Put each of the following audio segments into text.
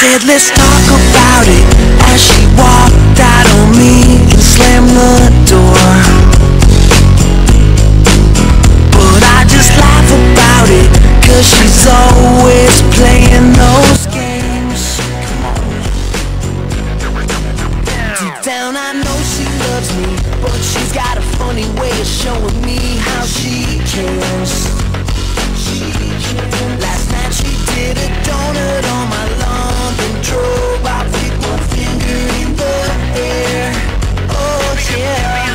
said let's talk about it as she walked out on me and slammed the door. But I just laugh about it, cause she's always playing those games. Come on. Deep down I know she loves me, but she's got a funny way of showing me how she cares. Last night she did a donut on my lawn, then drove out with one finger in the air. Oh yeah.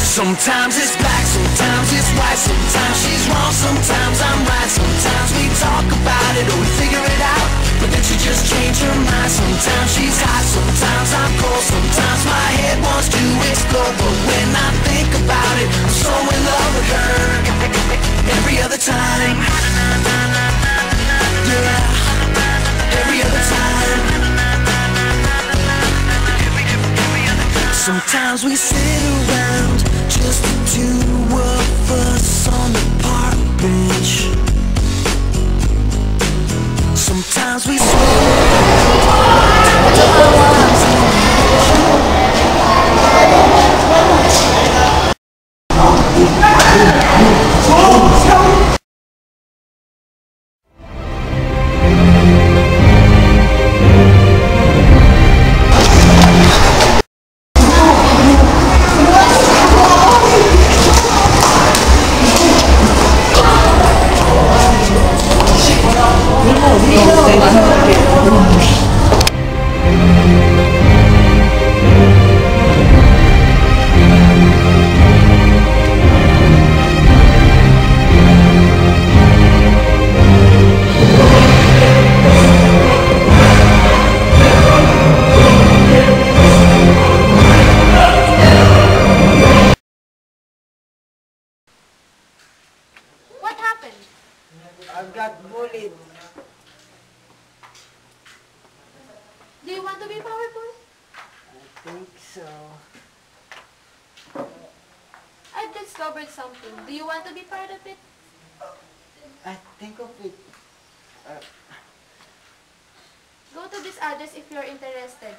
Sometimes it's black, sometimes it's white, sometimes she's wrong, sometimes I'm right. Sometimes we talk about it or we figure it out, but then she just changed her mind. Sometimes she's hot, sometimes I'm cold, sometimes my head wants to explode. But when I think about it, I'm so in love with her every other time. Yeah, every other time. Sometimes we sit around, just the two of us on the park bench. Sometimes we I got bullied. Do you want to be powerful? I think so. I've discovered something. Do you want to be part of it? I think of it. Go to this address if you're interested.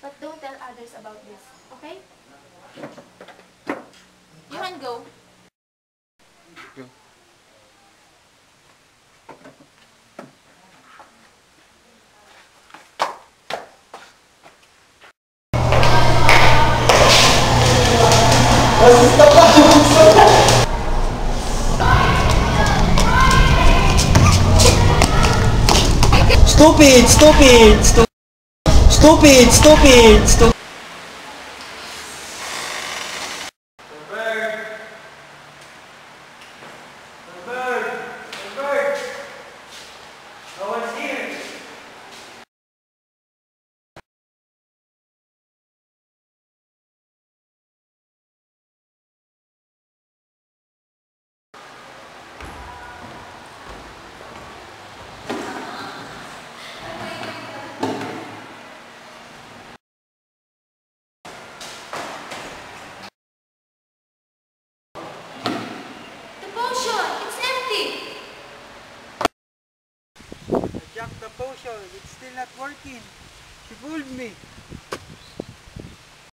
But don't tell others about this, okay? You can go. Go. Stupid! Stupid! Stupid! Stupid! Stupid! No one's here! I jacked the potion, it's still not working. She fooled me.